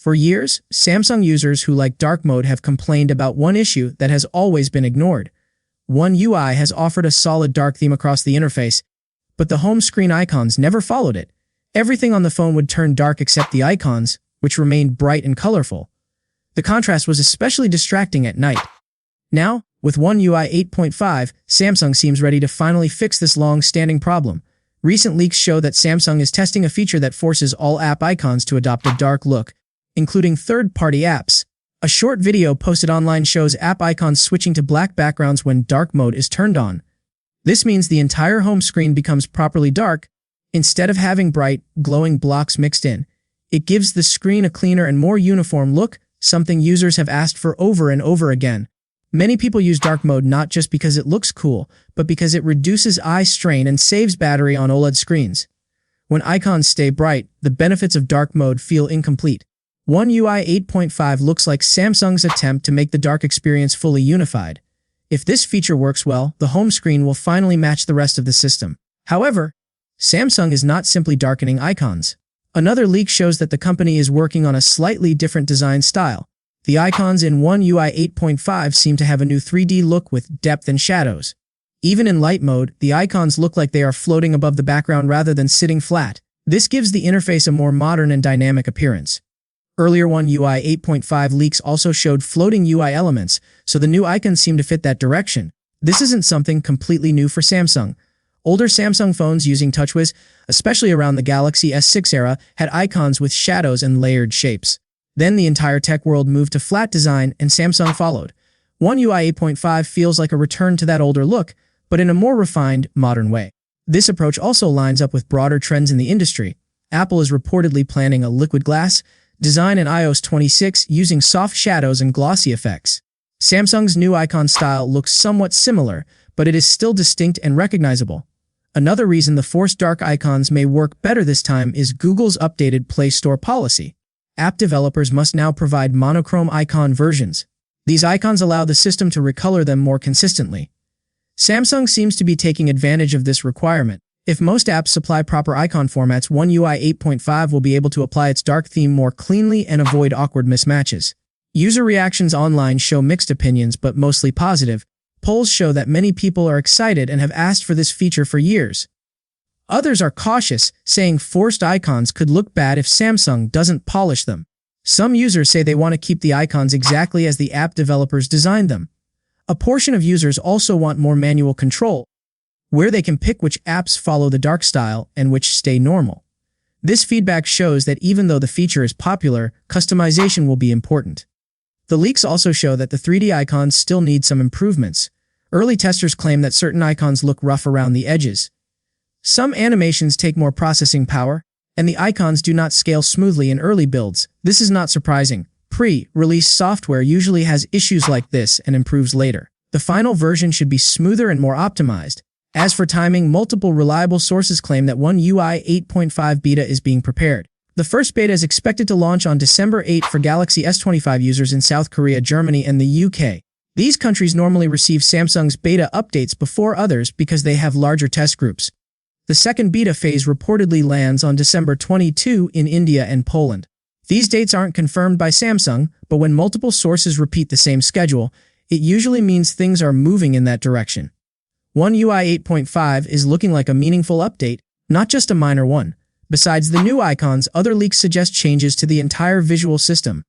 For years, Samsung users who like dark mode have complained about one issue that has always been ignored. One UI has offered a solid dark theme across the interface, but the home screen icons never followed it. Everything on the phone would turn dark except the icons, which remained bright and colorful. The contrast was especially distracting at night. Now, with One UI 8.5, Samsung seems ready to finally fix this long-standing problem. Recent leaks show that Samsung is testing a feature that forces all app icons to adopt a dark look, including third-party apps. A short video posted online shows app icons switching to black backgrounds when dark mode is turned on. This means the entire home screen becomes properly dark, instead of having bright, glowing blocks mixed in. It gives the screen a cleaner and more uniform look, something users have asked for over and over again. Many people use dark mode not just because it looks cool, but because it reduces eye strain and saves battery on OLED screens. When icons stay bright, the benefits of dark mode feel incomplete. One UI 8.5 looks like Samsung's attempt to make the dark experience fully unified. If this feature works well, the home screen will finally match the rest of the system. However, Samsung is not simply darkening icons. Another leak shows that the company is working on a slightly different design style. The icons in One UI 8.5 seem to have a new 3D look with depth and shadows. Even in light mode, the icons look like they are floating above the background rather than sitting flat. This gives the interface a more modern and dynamic appearance. Earlier One UI 8.5 leaks also showed floating UI elements, so the new icons seem to fit that direction. This isn't something completely new for Samsung. Older Samsung phones using TouchWiz, especially around the Galaxy S6 era, had icons with shadows and layered shapes. Then the entire tech world moved to flat design and Samsung followed. One UI 8.5 feels like a return to that older look, but in a more refined, modern way. This approach also lines up with broader trends in the industry. Apple is reportedly planning a liquid glass design in iOS 26 using soft shadows and glossy effects. Samsung's new icon style looks somewhat similar, but it is still distinct and recognizable. Another reason the forced dark icons may work better this time is Google's updated Play Store policy. App developers must now provide monochrome icon versions. These icons allow the system to recolor them more consistently. Samsung seems to be taking advantage of this requirement. If most apps supply proper icon formats, One UI 8.5 will be able to apply its dark theme more cleanly and avoid awkward mismatches. User reactions online show mixed opinions, but mostly positive. Polls show that many people are excited and have asked for this feature for years. Others are cautious, saying forced icons could look bad if Samsung doesn't polish them. Some users say they want to keep the icons exactly as the app developers designed them. A portion of users also want more manual control, where they can pick which apps follow the dark style and which stay normal. This feedback shows that even though the feature is popular, customization will be important. The leaks also show that the 3D icons still need some improvements. Early testers claim that certain icons look rough around the edges. Some animations take more processing power, and the icons do not scale smoothly in early builds. This is not surprising. Pre-release software usually has issues like this and improves later. The final version should be smoother and more optimized. As for timing, multiple reliable sources claim that One UI 8.5 beta is being prepared. The first beta is expected to launch on December 8 for Galaxy S25 users in South Korea, Germany, and the UK. These countries normally receive Samsung's beta updates before others because they have larger test groups. The second beta phase reportedly lands on December 22 in India and Poland. These dates aren't confirmed by Samsung, but when multiple sources repeat the same schedule, it usually means things are moving in that direction. One UI 8.5 is looking like a meaningful update, not just a minor one. Besides the new icons, other leaks suggest changes to the entire visual system.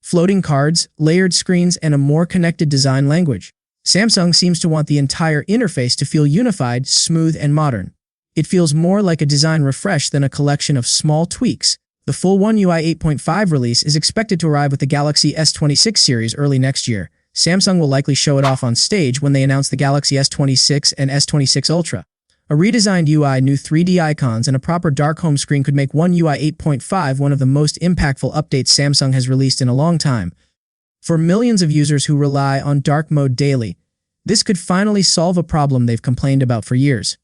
Floating cards, layered screens, and a more connected design language. Samsung seems to want the entire interface to feel unified, smooth, and modern. It feels more like a design refresh than a collection of small tweaks. The full One UI 8.5 release is expected to arrive with the Galaxy S26 series early next year. Samsung will likely show it off on stage when they announce the Galaxy S26 and S26 Ultra. A redesigned UI, new 3D icons, and a proper dark home screen could make One UI 8.5 one of the most impactful updates Samsung has released in a long time. For millions of users who rely on dark mode daily, this could finally solve a problem they've complained about for years.